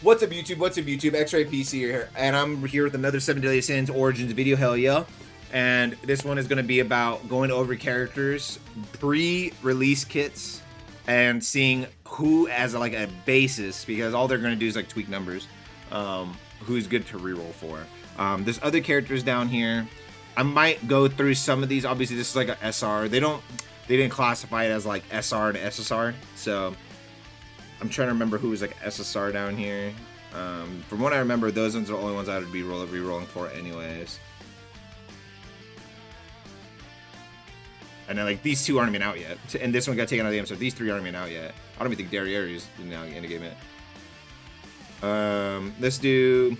What's up, YouTube? What's up, YouTube? Xraypc here, and I'm here with another 7 Deadly Sins Origins video. Hell yeah! And this one is going to be about going over characters, pre-release kits, and seeing who as like a basis, because all they're going to do is like tweak numbers. Who's good to reroll for? There's other characters down here. I might go through some of these. Obviously, this is like a SR. They didn't classify it as like SR and SSR, so. I'm trying to remember who was like SSR down here. From what I remember, those ones are the only ones I would be re-rolling for anyways. And then like these two aren't even out yet. And this one got taken out of the game, so these three aren't even out yet. I don't even think Derriere is now in the game yet. Let's go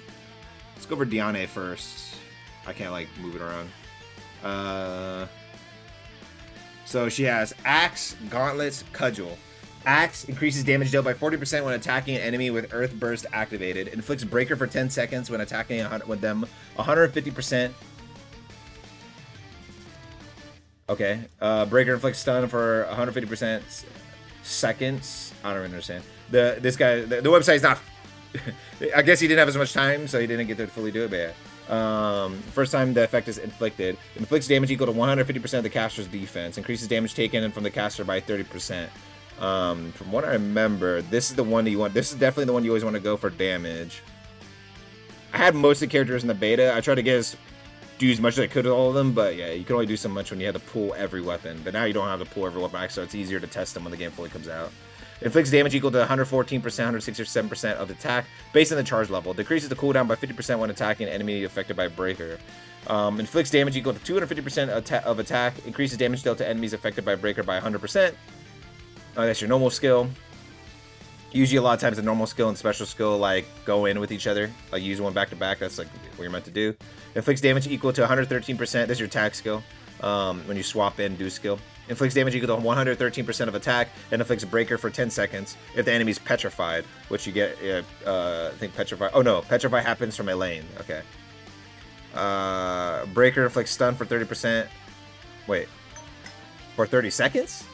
for Diane first. I can't like move it around. So she has Axe, Gauntlets, Cudgel. Axe increases damage dealt by 40% when attacking an enemy with Earth Burst activated. Inflicts Breaker for 10 seconds when attacking with them 150%. Okay. Breaker inflicts stun for 150% seconds. I don't understand. The website's not. I guess he didn't have as much time, so he didn't get to fully do it. But yeah. First time the effect is inflicted. Inflicts damage equal to 150% of the caster's defense. Increases damage taken from the caster by 30%. From what I remember, this is the one that you want. This is definitely the one you always want to go for damage. I had most of the characters in the beta. I tried to do as much as I could with all of them, but yeah, you can only do so much when you have to pull every weapon. But now you don't have to pull every weapon, so it's easier to test them when the game fully comes out. Inflicts damage equal to 114%, 167% of attack based on the charge level. Decreases the cooldown by 50% when attacking an enemy affected by Breaker. Inflicts damage equal to 250% of attack. Increases damage dealt to enemies affected by Breaker by 100%. That's your normal skill. Usually a lot of times the normal skill and special skill like go in with each other. Like use one back to back. That's like what you're meant to do. Inflicts damage equal to 113%. This is your attack skill. When you swap in do skill. Inflicts damage equal to 113% of attack and inflicts Breaker for 10 seconds if the enemy's petrified, which you get. I think petrified. Oh no, petrify happens from a lane. Okay. Breaker inflicts stun for 30%. Wait, for 30 seconds.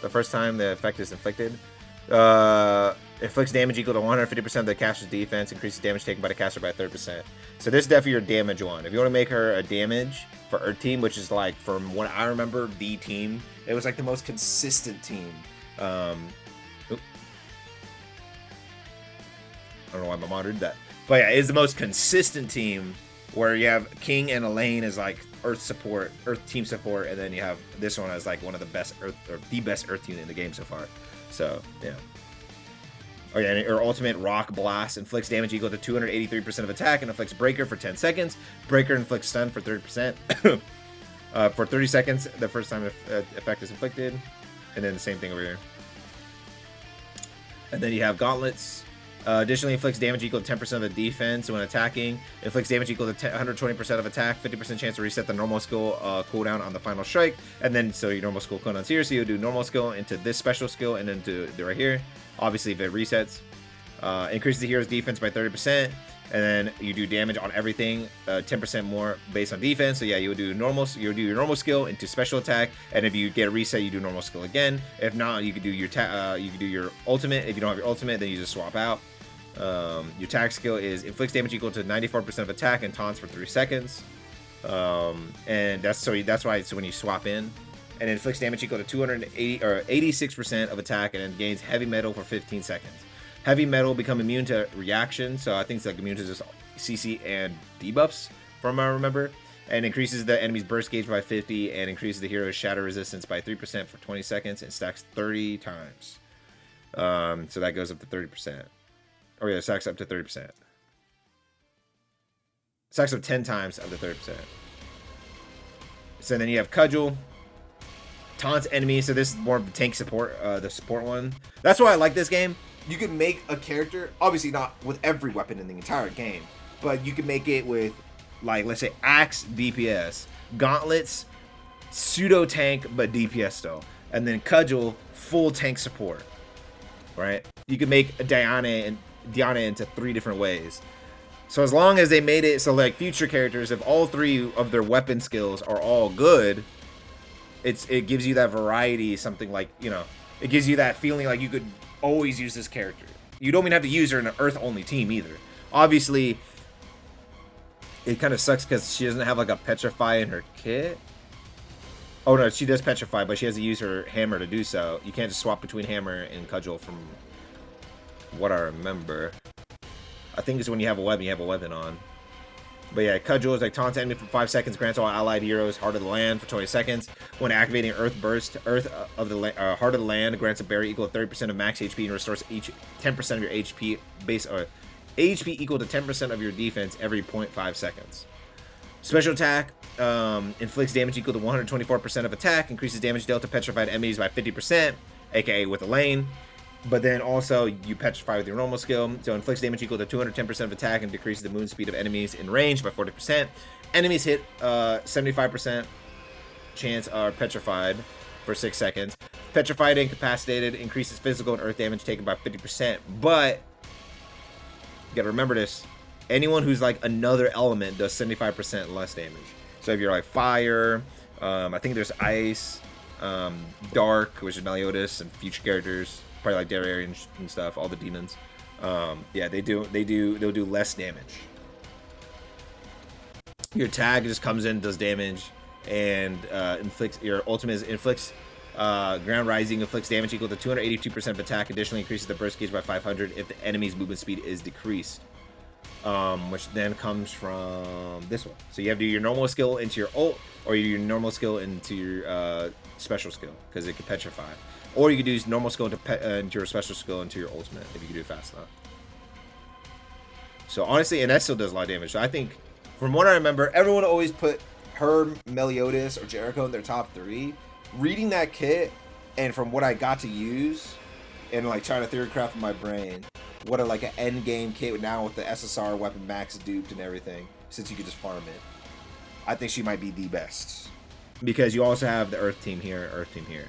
The first time the effect is inflicted. Inflicts damage equal to 150% of the caster's defense. Increases damage taken by the caster by 30%. So this is definitely your damage one. If you want to make her a damage for Earth Team, which is like, from what I remember, the team. It was like the most consistent team. I don't know why my mod did that. But yeah, it's the most consistent team where you have King and Elaine as like Earth support, Earth team support, and then you have this one as like one of the best Earth, or the best Earth unit in the game so far. So yeah. Oh yeah, and her ultimate Rock Blast inflicts damage equal to 283% of attack and inflicts Breaker for 10 seconds. Breaker inflicts stun for 30%. For 30 seconds, the first time effect is inflicted, and then the same thing over here. And then you have Gauntlets. Additionally, inflicts damage equal to 10% of the defense when attacking. Inflicts damage equal to 120% of attack. 50% chance to reset the normal skill cooldown on the final strike. And then, so your normal skill cooldown's here. So you'll do normal skill into this special skill and then to right here. Obviously, if it resets. Increases the hero's defense by 30%. And then you do damage on everything, 10% more based on defense. So yeah, you'll do your normal skill into special attack, and if you get a reset, you do normal skill again. If not, you could do your ultimate. If you don't have your ultimate, then you just swap out. Your attack skill is inflicts damage equal to 94% of attack and taunts for 3 seconds. And that's why it's when you swap in, and it inflicts damage equal to 280 or 86% of attack, and then gains heavy metal for 15 seconds. Heavy metal become immune to reaction, so I think it's like immune to just CC and debuffs, from what I remember. And increases the enemy's burst gauge by 50, and increases the hero's shatter resistance by 3% for 20 seconds, and stacks 30 times. So that goes up to 30%. Oh yeah, stacks up to 30%. Stacks up 10 times up to 30%. So then you have Cudgel. Taunts enemies, so this is more of the tank support, the support one. That's why I like this game. You can make a character, obviously not with every weapon in the entire game, but you can make it with, like, let's say Axe DPS, Gauntlets pseudo tank but DPS still, and then Cudgel full tank support. Right? You can make a Diana into 3 different ways. So as long as they made it so like future characters, if all 3 of their weapon skills are all good, it gives you that variety, something like, you know, it gives you that feeling like you could always use this character. you don't even have to use her in an Earth only team either. Obviously, it kind of sucks because she doesn't have like a Petrify in her kit. Oh no, she does Petrify, but she has to use her hammer to do so. You can't just swap between hammer and cudgel from what I remember. I think it's when you have a weapon on. But yeah, cudgel is like taunt enemy for 5 seconds, grants all allied heroes Heart of the Land for 20 seconds. When activating Earth Burst, Heart of the Land grants a berry equal to 30% of max HP and restores each 10% of your HP base or HP equal to 10% of your defense every 0.5 seconds. Special attack inflicts damage equal to 124% of attack, increases damage dealt to petrified enemies by 50%, aka with a lane. But then also you petrify with your normal skill, so inflicts damage equal to 210% of attack and decreases the movement speed of enemies in range by 40%. Enemies hit 75% chance are petrified for 6 seconds. Petrified and incapacitated increases physical and earth damage taken by 50%. But you gotta remember this: anyone who's like another element does 75% less damage. So if you're like fire, I think there's ice, dark, which is Meliodas, and future characters. Probably like Darian and stuff, all the demons. Yeah, they'll do less damage. Your tag just comes in, does damage, and inflicts your ultimate inflicts ground rising inflicts damage equal to 282% of attack. Additionally, increases the burst gauge by 500 if the enemy's movement speed is decreased. Which then comes from this one. So you have to do your normal skill into your ult, or you do your normal skill into your special skill, because it can petrify. Or you could use normal skill into your special skill into your ultimate if you can do it fast enough. So honestly, and that still does a lot of damage. So I think, from what I remember, everyone always put her, Meliodas, or Jericho in their top 3. Reading that kit, and from what I got to use, and like trying to theory craft in my brain, what a like an end game kit now with the SSR weapon max duped and everything, since you could just farm it. I think she might be the best, because you also have the Earth team here, Earth team here.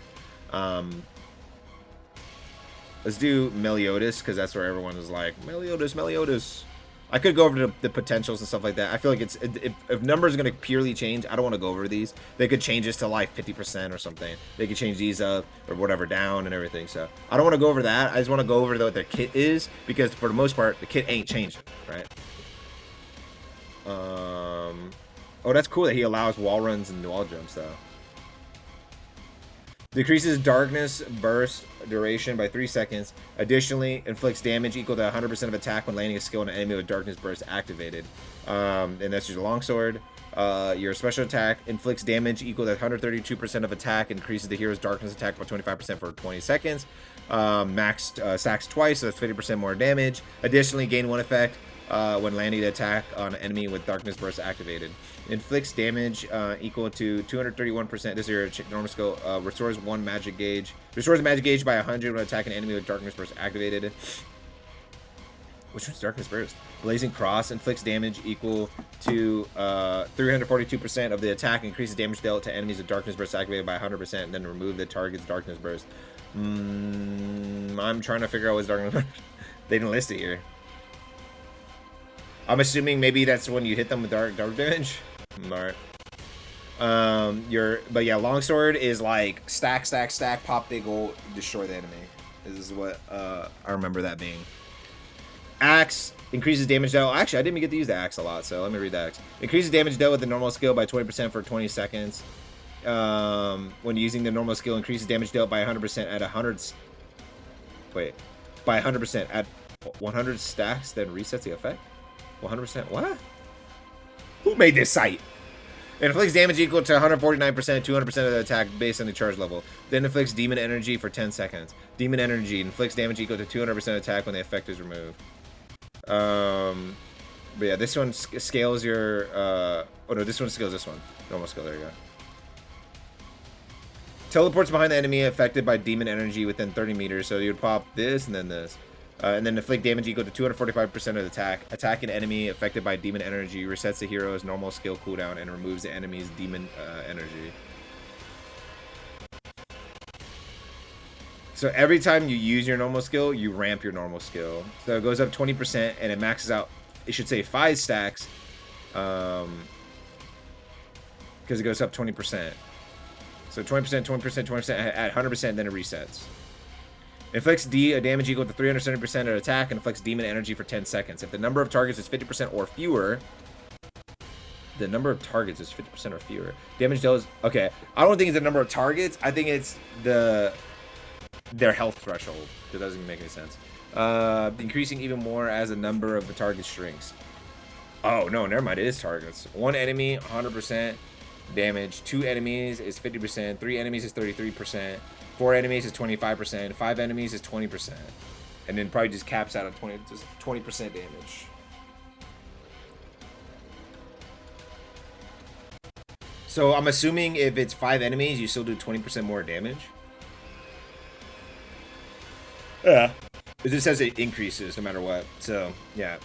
Let's do Meliodas, because that's where everyone is like, Meliodas. I could go over the potentials and stuff like that. I feel like if numbers are going to purely change, I don't want to go over these. They could change this to like 50% or something. They could change these up or whatever down and everything. So I don't want to go over that. I just want to go over what their kit is, because for the most part, the kit ain't changing, right? Oh, that's cool that he allows wall runs and wall jumps, though. Decreases darkness burst duration by 3 seconds. Additionally, inflicts damage equal to 100% of attack when landing a skill on an enemy with darkness burst activated. And that's your longsword. Your special attack inflicts damage equal to 132% of attack and increases the hero's darkness attack by 25% for 20 seconds. Maxed stacks twice, so that's 50% more damage. Additionally, gain 1 effect when landing an attack on an enemy with darkness burst activated. Inflicts damage equal to 231%. This is your normal skill. Restores 1 magic gauge. Restores magic gauge by 100 when attacking an enemy with darkness burst activated. Which one's darkness burst? Blazing cross inflicts damage equal to 342% of the attack. Increases damage dealt to enemies with darkness burst activated by 100%. And then remove the target's darkness burst. I'm trying to figure out what's darkness burst. They didn't list it here. I'm assuming maybe that's when you hit them with dark damage. Alright. But yeah, longsword is like stack, pop big ult, destroy the enemy. This is what I remember that being. Axe increases damage dealt. Actually, I didn't even get to use the axe a lot, so let me read the axe. Increases damage dealt with the normal skill by 20% for 20 seconds. When using the normal skill, increases damage dealt by 100% at 100. Wait, by 100% at 100 stacks, then resets the effect. 100%. What? Who made this site? It inflicts damage equal to 149%, 200% of the attack based on the charge level. Then inflicts demon energy for 10 seconds. Demon energy inflicts damage equal to 200% attack when the effect is removed. But yeah, this one scales your. Oh no, this one scales this one. Normal skill. There you go. Teleports behind the enemy affected by demon energy within 30 meters. So you'd pop this and then this. And then inflict damage equal to 245% of the attack. Attack an enemy affected by demon energy. Resets the hero's normal skill cooldown and removes the enemy's demon energy. So every time you use your normal skill, you ramp your normal skill. So it goes up 20% and it maxes out, it should say 5 stacks. Because it goes up 20%. So 20%, 20%, 20% at 100%, then it resets. Inflicts D a damage equal to 370% of attack and inflicts demon energy for 10 seconds. If the number of targets is 50% or fewer, the number of targets is 50% or fewer. Damage dealt is... Okay, I don't think it's the number of targets. I think it's their health threshold. That doesn't make any sense. Increasing even more as the number of the targets shrinks. Oh, no, never mind. It is targets. One enemy, 100% damage. Two enemies is 50%. Three enemies is 33%. Four enemies is 25%. Five enemies is 20%. And then probably just caps out at 20% damage. So I'm assuming if it's 5 enemies, you still do 20% more damage. Yeah. It just says it increases no matter what. So, yeah.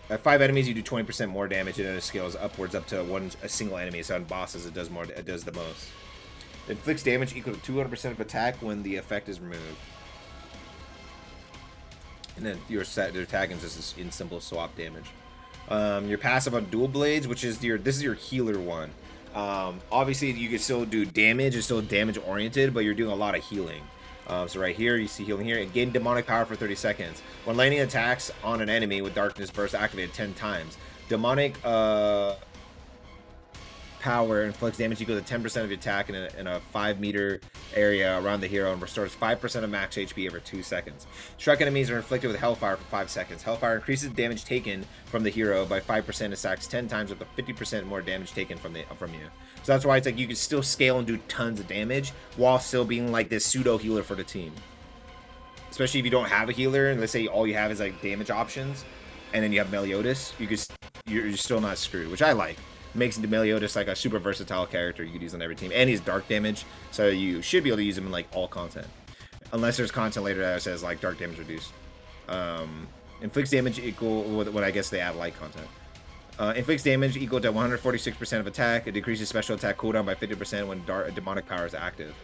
At 5 enemies, you do 20% more damage, and then it scales upwards up to a single enemy. So on bosses, it does more. It does the most. It inflicts damage equal to 200% of attack when the effect is removed. And then your attack is just in simple swap damage. Your passive on dual blades, which is this is your healer one. Obviously, you can still do damage. It's still damage oriented, but you're doing a lot of healing. So right here, you see healing here. And gain demonic power for 30 seconds. When landing attacks on an enemy with darkness burst activated 10 times. Demonic power inflicts damage equal to 10% of your attack in a 5-meter area around the hero and restores 5% of max HP every 2 seconds. Struck enemies are inflicted with Hellfire for 5 seconds. Hellfire increases damage taken from the hero by 5% and stacks 10 times with a 50% more damage taken from you. So that's why it's like you can still scale and do tons of damage while still being like this pseudo healer for the team. Especially if you don't have a healer and let's say all you have is like damage options, and then you have Meliodas, you're still not screwed, which I like. Makes Meliodas like a super versatile character you could use on every team, and he's dark damage, so you should be able to use him in like all content, unless there's content later that says like dark damage reduced. Inflicts damage equal when I guess they add light content. Inflicts damage equal to 146% of attack. It decreases special attack cooldown by 50% when demonic power is active.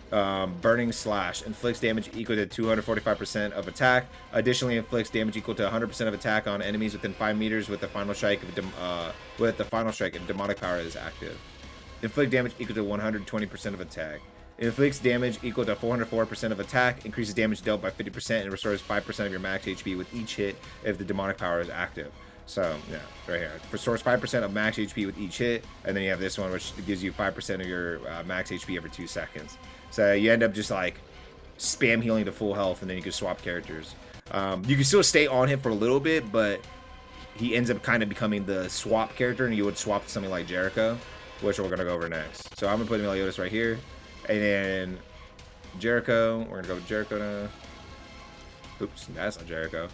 Burning Slash inflicts damage equal to 245% of attack. Additionally, inflicts damage equal to 100% of attack on enemies within 5 meters with the final strike if demonic power is active. Inflict damage equal to 120% of attack. Inflicts damage equal to 404% of attack. Increases damage dealt by 50% and restores 5% of your max HP with each hit if the demonic power is active. So, yeah, right here. Restores 5% of max HP with each hit, and then you have this one, which gives you 5% of your max HP every 2 seconds. So you end up just, like, spam healing to full health, and then you can swap characters. You can still stay on him for a little bit, but he ends up kind of becoming the swap character, and you would swap to something like Jericho, which we're going to go over next. So I'm going to put Meliodas right here, and then Jericho. We're going to go with Jericho now. Oops, that's not Jericho.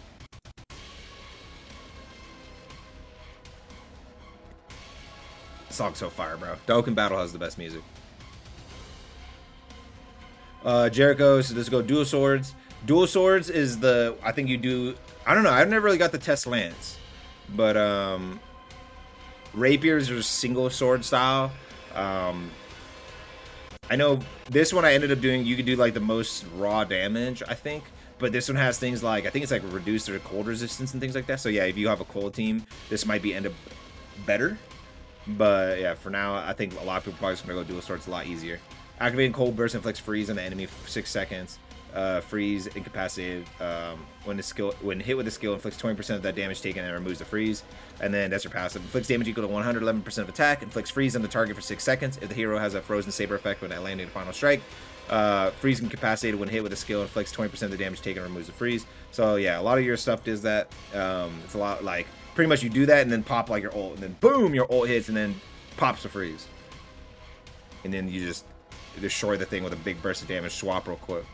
Song's so fire, bro. Dokkan Battle has the best music. Jericho, so let's go dual swords. Dual swords is I think you do, I don't know, I've never really got the test lance. But, rapiers are single sword style. I know this one I ended up doing, you could do like the most raw damage, I think. But this one has things like, I think it's like reduced or cold resistance and things like that. So yeah, if you have a cold team, this might be end up better. But yeah, for now, I think a lot of people probably just gonna go dual swords a lot easier. Activating cold burst inflicts freeze on the enemy for 6 seconds. Freeze incapacitated when hit with the skill inflicts 20% of that damage taken and removes the freeze. And then that's your passive. Inflicts damage equal to 111% of attack. Inflicts freeze on the target for 6 seconds. If the hero has a frozen saber effect when landing a final strike. Freeze incapacitated when hit with a skill inflicts 20% of the damage taken and removes the freeze. So yeah, a lot of your stuff does that. It's a lot like pretty much you do that and then pop like your ult, and then boom, your ult hits and then pops the freeze. And then you just destroy the thing with a big burst of damage. Swap real quick.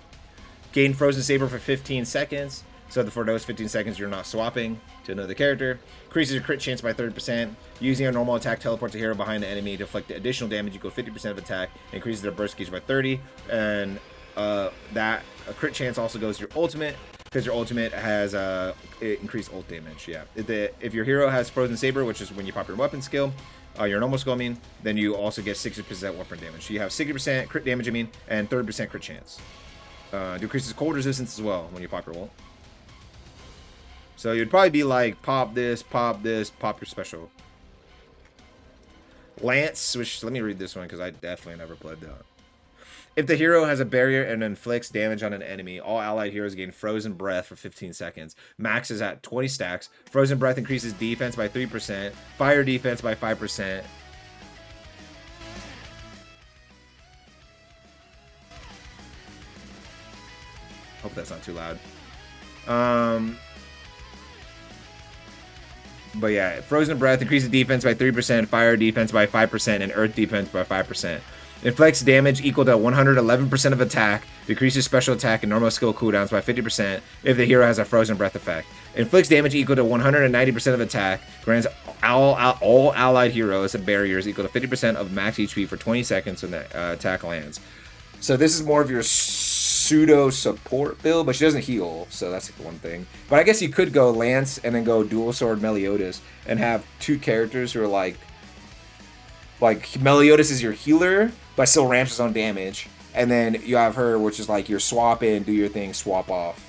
Gain Frozen Saber for 15 seconds. So for those 15 seconds, you're not swapping to another character. Increases your crit chance by 30%. Using a normal attack, teleports a hero behind the enemy to inflict additional damage equal to 50% of attack. Increases their burst gauge by 30. And that crit chance also goes to your ultimate, because your ultimate has increased ult damage. Yeah. If your hero has Frozen Saber, which is when you pop your weapon skill, your normal skill, then you also get 60% weapon damage. So you have 60% crit damage, and 30% crit chance. Decreases cold resistance as well when you pop your ult. So you'd probably be like, pop this, pop your special. Lance, which, let me read this one because I definitely never played that. If the hero has a barrier and inflicts damage on an enemy, all allied heroes gain frozen breath for 15 seconds. Max is at 20 stacks. Frozen breath increases defense by 3%, fire defense by 5%. Hope that's not too loud. But yeah, frozen breath increases defense by 3%, fire defense by 5%, and earth defense by 5%. Inflicts damage equal to 111% of attack, decreases special attack and normal skill cooldowns by 50% if the hero has a frozen breath effect. Inflicts damage equal to 190% of attack, grants all allied heroes barriers equal to 50% of max HP for 20 seconds when the attack lands. So this is more of your pseudo support build, but she doesn't heal, so that's like one thing. But I guess you could go Lance and then go dual sword Meliodas and have two characters who are like Meliodas is your healer, but still ramps his own damage. And then you have her, which is like your swap in, do your thing, swap off.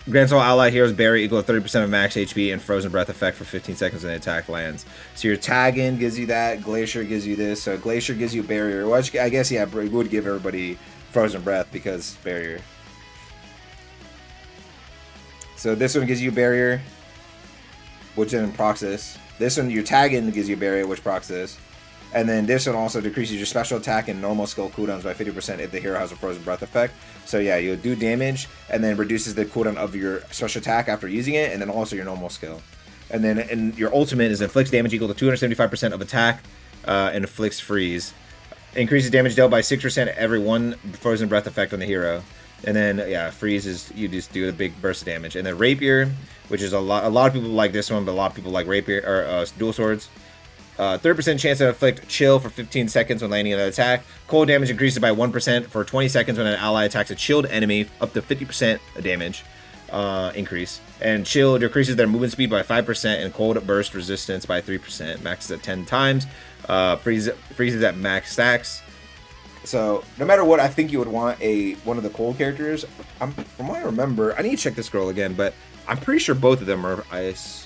Grants all allied heroes barrier equal to 30% of max HP and frozen breath effect for 15 seconds when the attack lands. So your tag-in gives you that, Glacier gives you this, so Glacier gives you barrier. Well, I guess, yeah, it would give everybody frozen breath because barrier. So this one gives you barrier, which then procs this. This one, your tag-in gives you barrier, which procs this. And then this one also decreases your special attack and normal skill cooldowns by 50% if the hero has a frozen breath effect. So yeah, you'll do damage and then reduces the cooldown of your special attack after using it, and then also your normal skill. And then and your ultimate is inflicts damage equal to 275% of attack and inflicts freeze. Increases damage dealt by 6% every one frozen breath effect on the hero. And then yeah, freeze is you just do a big burst of damage. And then rapier, which is a lot of people like this one, but a lot of people like rapier or dual swords. 30% chance to inflict chill for 15 seconds when landing an attack. Cold damage increases by 1% for 20 seconds when an ally attacks a chilled enemy, up to 50% damage increase. And chill decreases their movement speed by 5% and cold burst resistance by 3%. Maxes at 10 times. Freezes at max stacks. So no matter what, I think you would want one of the cold characters. From what I remember, I need to check this scroll again, but I'm pretty sure both of them are ice.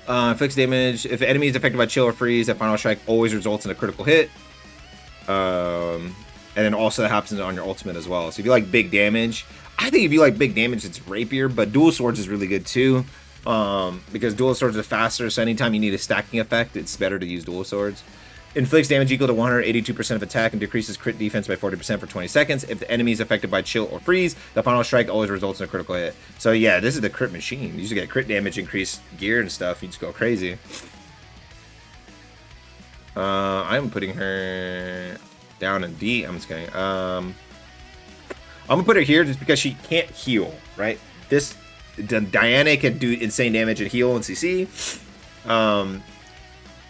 Inflicts damage. If the enemy is affected by chill or freeze, that final strike always results in a critical hit. And then also that happens on your ultimate as well. So if you like big damage, I think if you like big damage, it's rapier, but dual swords is really good too. Because dual swords are faster, so anytime you need a stacking effect, it's better to use dual swords. Inflicts damage equal to 182% of attack and decreases crit defense by 40% for 20 seconds. If the enemy is affected by chill or freeze, the final strike always results in a critical hit. So yeah, this is the crit machine. You just get crit damage, increase gear and stuff. You just go crazy. I'm putting her down in D. I'm just kidding. I'm gonna put her here just because she can't heal, right? Diana can do insane damage and heal in CC.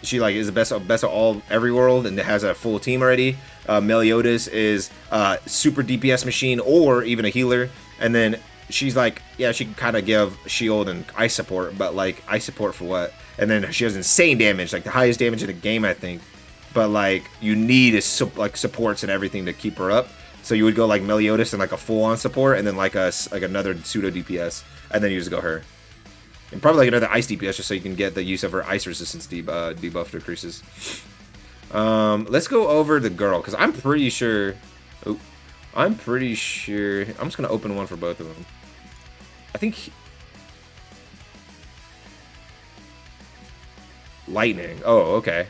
She like is the best of every world and has a full team already. Meliodas is super DPS machine or even a healer, and then she's like, yeah, she can kind of give shield and ice support, but like ice support for what? And then she has insane damage, like the highest damage in the game, I think. But like you need like supports and everything to keep her up. So you would go like Meliodas and like a full-on support, and then like another pseudo DPS, and then you just go her. And probably like another ice DPS just so you can get the use of her ice resistance debuff decreases. Let's go over the girl, because I'm pretty sure... I'm just going to open one for both of them. I think... Lightning. Oh, okay.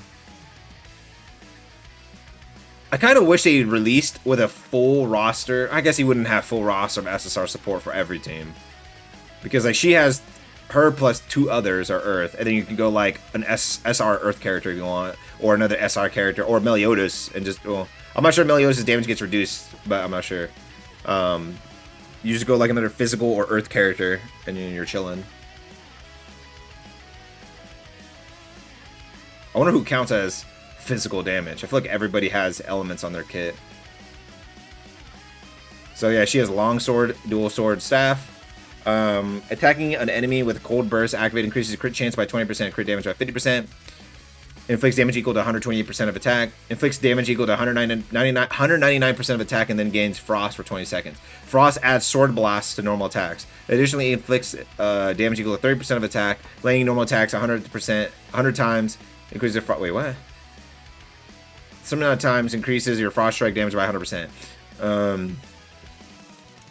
I kind of wish they released with a full roster. I guess he wouldn't have full roster of SSR support for every team. Because like she has... her plus two others are Earth, and then you can go like an SR Earth character if you want, or another SR character, or Meliodas, and just, well, I'm not sure Meliodas' damage gets reduced, but I'm not sure. You just go like another physical or Earth character, and then you're chilling. I wonder who counts as physical damage. I feel like everybody has elements on their kit. So yeah, she has longsword, dual sword, staff. Attacking an enemy with cold burst activate increases crit chance by 20%, crit damage by 50%. Inflicts damage equal to 128% of attack. Inflicts damage equal to 199% of attack, and then gains Frost for 20 seconds. Frost adds Sword Blast to normal attacks. Additionally, inflicts damage equal to 30% of attack, laying normal attacks 100 times. Increases your wait, what? Some amount of times increases your Frost Strike damage by 100%.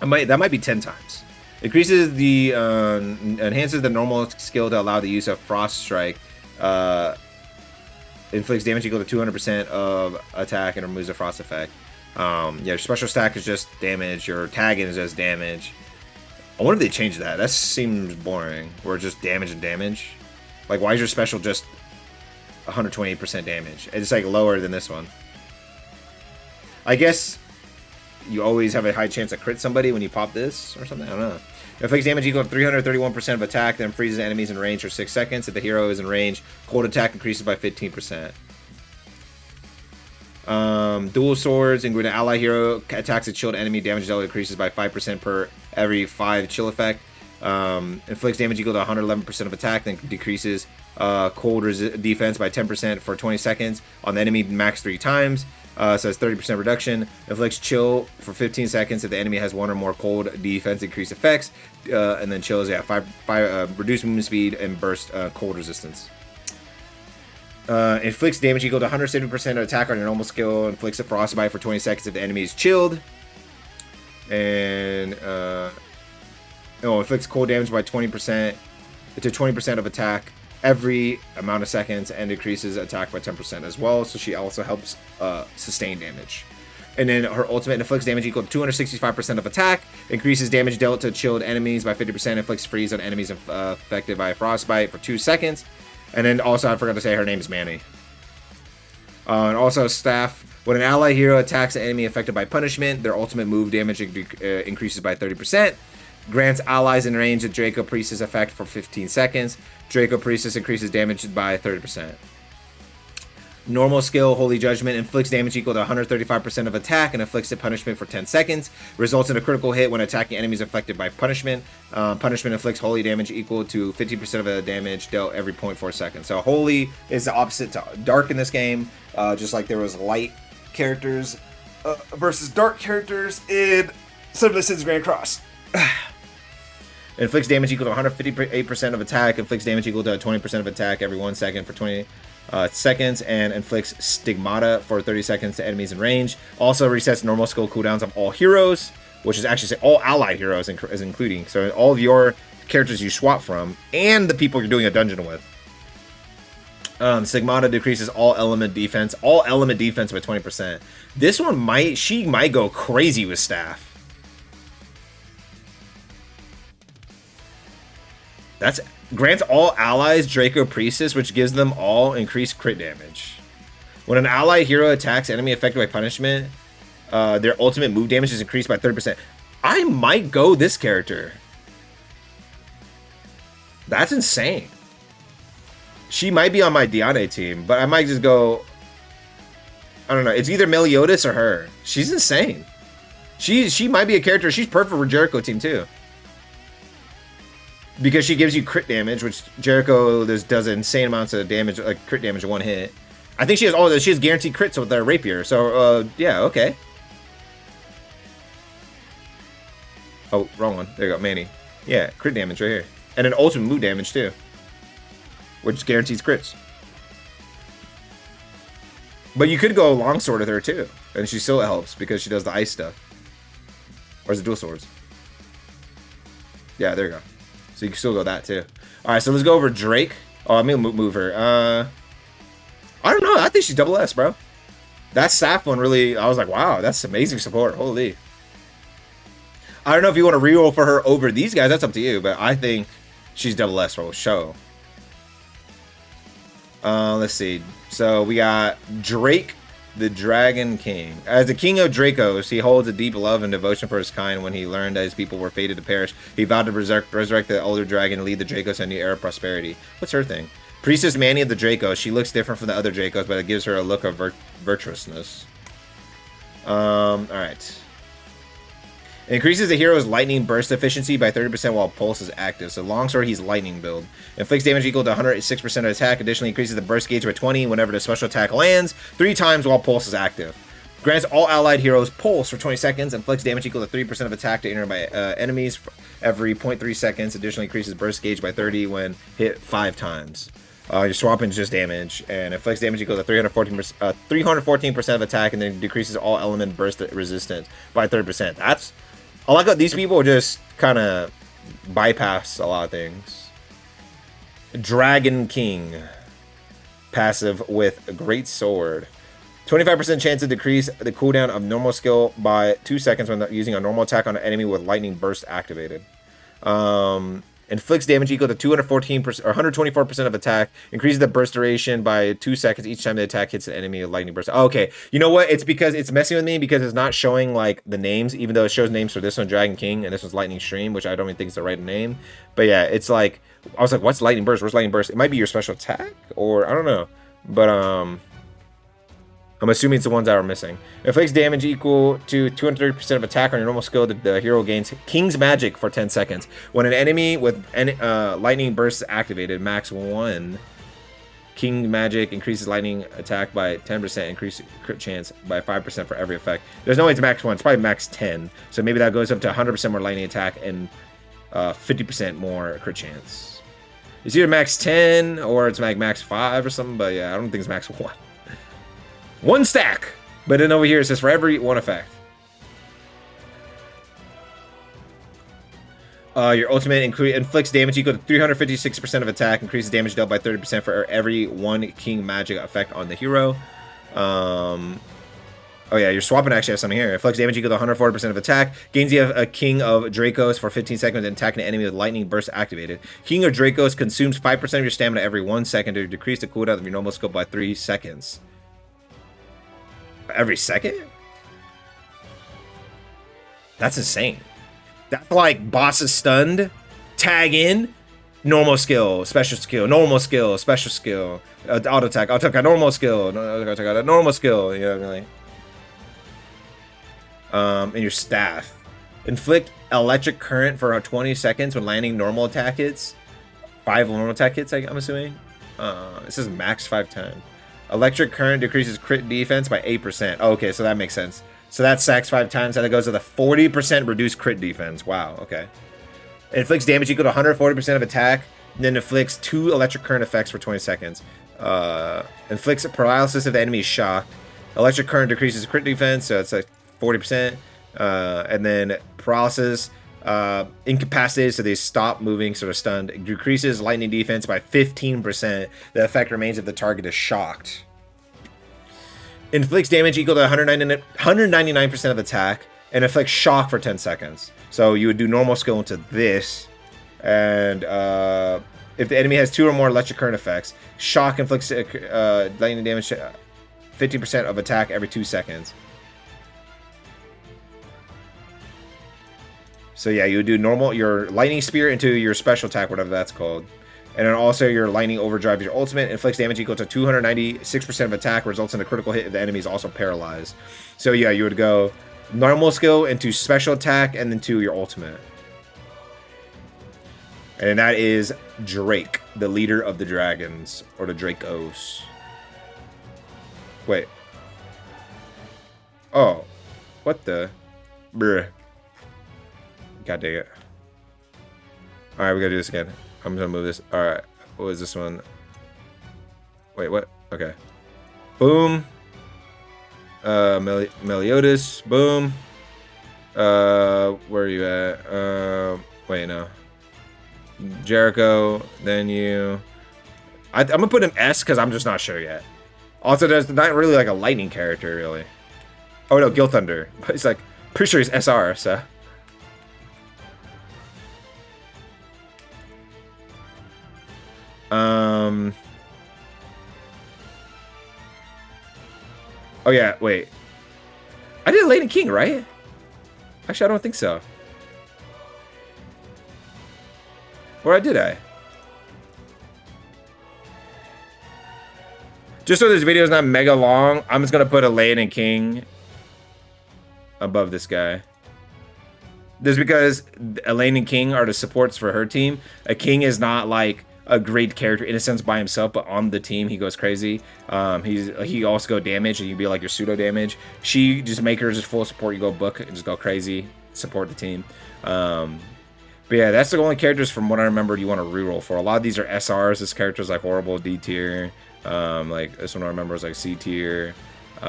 That might be 10 times. Increases the enhances the normal skill to allow the use of Frost Strike. Inflicts damage equal to 200% of attack and removes the frost effect. Yeah, your special stack is just damage. Your tagging is just damage. I wonder if they changed that. That seems boring. Or just damage and damage. Like, why is your special just 128% damage? It's like lower than this one. I guess you always have a high chance to crit somebody when you pop this or something. I don't know. Inflicts damage equal to 331% of attack, then freezes enemies in range for 6 seconds. If the hero is in range, cold attack increases by 15%. Dual swords, and when an ally hero attacks a chilled enemy, damage dealt increases by 5% per every 5 chill effect. Inflicts damage equal to 111% of attack, then decreases cold defense by 10% for 20 seconds on the enemy max 3 times. So it's 30% reduction. Inflicts chill for 15 seconds if the enemy has 1 or more cold defense increased effects. And then chills, yeah, 5 reduced movement speed and burst cold resistance. Inflicts damage equal to 170% of attack on your normal skill. Inflicts a frostbite for 20 seconds if the enemy is chilled. And inflicts cold damage by 20% to 20% of attack every amount of seconds, and decreases attack by 10% as well. So she also helps sustain damage. And then her ultimate inflicts damage equal to 265% of attack, increases damage dealt to chilled enemies by 50%, inflicts freeze on enemies affected by a frostbite for 2 seconds. And then also, I forgot to say, her name is Manny. And also staff. When an ally hero attacks an enemy affected by punishment, their ultimate move damage increases by 30%. Grants allies in range of Draco Priestess effect for 15 seconds. Draco Priestess increases damage by 30%. Normal skill, Holy Judgment, inflicts damage equal to 135% of attack and inflicts a punishment for 10 seconds. Results in a critical hit when attacking enemies affected by punishment. Punishment inflicts holy damage equal to 50% of the damage dealt every 0.4 seconds. So Holy is the opposite to Dark in this game. Just like there was light characters versus dark characters in Seven of Sins Grand Cross. Inflicts damage equal to 158% of attack. Inflicts damage equal to 20% of attack every 1 second for 20 seconds. And inflicts stigmata for 30 seconds to enemies in range. Also resets normal skill cooldowns of all heroes, which is actually all allied heroes is including. So all of your characters you swap from and the people you're doing a dungeon with. Stigmata decreases all element defense by 20%. This one she might go crazy with staff. That's grants all allies Draco Priestess, which gives them all increased crit damage. When an ally hero attacks enemy affected by punishment, their ultimate move damage is increased by 30%. I might go this character. That's insane. She might be on my Diane team, but I might just go... I don't know. It's either Meliodas or her. She's insane. She might be a character. She's perfect for Jericho team too. Because she gives you crit damage, which Jericho does insane amounts of damage, like crit damage in one hit. I think she has guaranteed crits with her rapier. So yeah, okay. Oh, wrong one. There you go, Manny. Yeah, crit damage right here, and an ultimate move damage too, which guarantees crits. But you could go longsword with her too, and she still helps because she does the ice stuff. Or is it dual swords? Yeah, there you go. So you can still go that too. All right, so let's go over Drake. Oh, I'm gonna move her. I don't know. I think she's double S, bro. That Saf one really, I was like, wow, that's amazing support. Holy. I don't know if you want to reroll for her over these guys. That's up to you, but I think she's double S for show. Let's see. So we got Drake, the Dragon King. As the king of Dracos, he holds a deep love and devotion for his kind. When he learned that his people were fated to perish, he vowed to resurrect the older dragon and lead the Dracos to a new era of prosperity. What's her thing? Priestess Manny of the Dracos. She looks different from the other Dracos, but it gives her a look of virtuousness. Alright. It increases the hero's lightning burst efficiency by 30% while pulse is active. So longsword, he's lightning build. Inflicts damage equal to 106% of attack. Additionally, increases the burst gauge by 20 whenever the special attack lands, 3 times while pulse is active. Grants all allied heroes pulse for 20 seconds. Inflicts damage equal to 3% of attack to by enemies every 0.3 seconds. Additionally, increases burst gauge by 30 when hit 5 times. You're swapping just damage, and inflicts damage equal to 314% of attack, and then decreases all element burst resistance by 30%. That's, I like how these people just kind of bypass a lot of things. Dragon King, passive with a great sword. 25% chance to decrease the cooldown of normal skill by 2 seconds when using a normal attack on an enemy with lightning burst activated. Inflicts damage equal to 214% or 124% of attack. Increases the burst duration by 2 seconds each time the attack hits an enemy with lightning burst. Oh, okay, you know what? It's because it's messing with me because it's not showing like the names, even though it shows names for this one, Dragon King, and this one's Lightning Stream, which I don't even think is the right name. But yeah, it's like I was like, what's lightning burst? Where's lightning burst? It might be your special attack, or I don't know. But I'm assuming it's the ones that are missing. Inflicts damage equal to 230% of attack on your normal skill. The hero gains King's Magic for 10 seconds. When an enemy with lightning burst is activated, max 1. King Magic increases lightning attack by 10%, increase crit chance by 5% for every effect. There's no way it's max 1, it's probably max 10. So maybe that goes up to 100% more lightning attack and 50% more crit chance. It's either max 10 or it's like max 5 or something, but yeah, I don't think it's max 1. 1 stack! But then over here it says for every 1 effect. Your ultimate inflicts damage equal to 356% of attack, increases damage dealt by 30% for every 1 King Magic effect on the hero. Oh yeah, your swapping actually has something here. Inflicts damage equal to 140% of attack. Gains you a King of Dracos for 15 seconds and attack an enemy with lightning burst activated. King of Dracos consumes 5% of your stamina every 1 second to decrease the cooldown of your normal skill by 3 seconds. Every second? That's insane. That's like bosses stunned, tag in, normal skill, special skill, normal skill, special skill, auto attack, normal skill, normal skill, you know what I mean? And your staff. Inflict electric current for 20 seconds when landing normal attack hits. 5 normal attack hits, I'm assuming. It says max 5 times. Electric current decreases crit defense by 8%. Okay, so that makes sense. So that stacks 5 times, and it goes to the 40% reduced crit defense. Wow, okay. It inflicts damage equal to 140% of attack, and then inflicts 2 electric current effects for 20 seconds. Inflicts paralysis if the enemy is shocked. Electric current decreases crit defense, so it's like 40%. And then paralysis, incapacitated, so they stop moving, sort of stunned. It decreases lightning defense by 15%. The effect remains if the target is shocked. Inflicts damage equal to 199% of attack, and inflicts shock for 10 seconds. So you would do normal skill into this, and if the enemy has 2 or more electric current effects, shock inflicts lightning damage 50% of attack every 2 seconds. So yeah, you would do normal, your lightning spear into your special attack, whatever that's called. And then also your lightning overdrive, your ultimate inflicts damage equal to 296% of attack, results in a critical hit if the enemy is also paralyzed. So yeah, you would go normal skill into special attack and then to your ultimate. And that is Drake, the leader of the dragons, or the Dracos. Wait. Oh. What the? Bruh. God dang it. Alright, we gotta do this again. I'm gonna move this. Alright. What was this one? Wait, what? Okay. Boom. Meliodas. Boom. Where are you at? Wait, no. Jericho. Then you. I'm gonna put an S because I'm just not sure yet. Also, there's not really like a lightning character, really. Oh no, Gil Thunder. But it's like, pretty sure he's SR, so. Oh yeah, wait. I did Lightning King, right? Actually, I don't think so. Or did I? Just so this video is not mega long, I'm just gonna put a Lightning King above this guy. Just because Elaine and King are the supports for her team. A King is not like a great character in a sense by himself, but on the team he goes crazy. He also go damage, and you be like your pseudo damage. She just make her just full support. You go book and just go crazy, support the team. But yeah, that's the only characters from what I remember you want to reroll for. A lot of these are SRs. This character's like horrible D tier. Like this one I remember is like C tier. You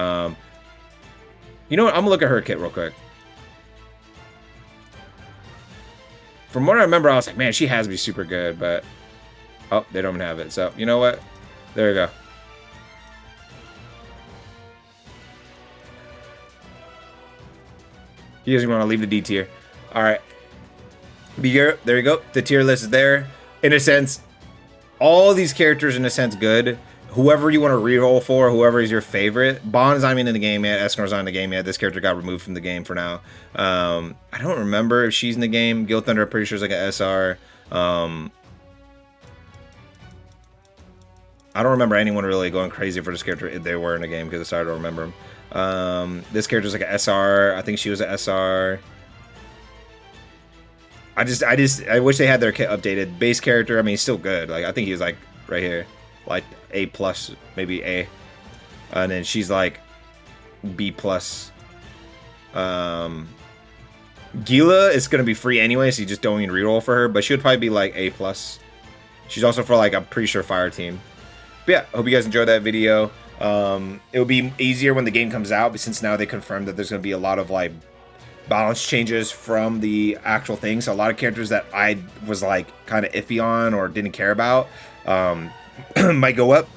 know what? I'm gonna look at her kit real quick. From what I remember, I was like, man, she has to be super good, but oh, they don't even have it. So you know what? There you go. He doesn't want to leave the D tier. All right. There you go. The tier list is there. In a sense, all these characters, in a sense, good. Whoever you want to reroll for, whoever is your favorite. Bond's not even in the game yet. Escanor's not in the game yet. This character got removed from the game for now. I don't remember if she's in the game. Guild Thunder, I'm pretty sure is like an SR. I don't remember anyone really going crazy for this character if they were in the game because it's hard to remember them. This character's like an SR. I think she was an SR. I wish they had their kit updated. Base character, I mean, he's still good. Like I think he was like right here, like A plus, maybe A, and then she's like B plus. Gila is gonna be free anyway, so you just don't even reroll for her. But she would probably be like A plus. She's also for like I'm pretty sure fire team. But yeah, hope you guys enjoyed that video. It will be easier when the game comes out, but since now they confirmed that there's gonna be a lot of like balance changes from the actual thing, so a lot of characters that I was like kind of iffy on or didn't care about might go up.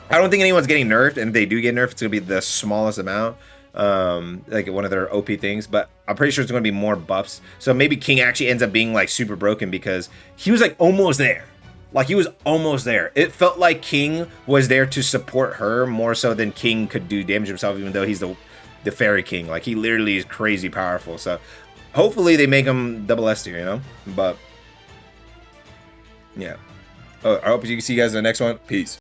I don't think anyone's getting nerfed, and if they do get nerfed, it's gonna be the smallest amount, like one of their OP things, but I'm pretty sure it's gonna be more buffs. So maybe King actually ends up being like super broken because he was like almost there. Like he was almost there. It felt like King was there to support her more so than King could do damage himself, even though he's the fairy king. Like he literally is crazy powerful. So hopefully they make him double S tier, you know. But yeah, I hope you can see you guys in the next one. Peace.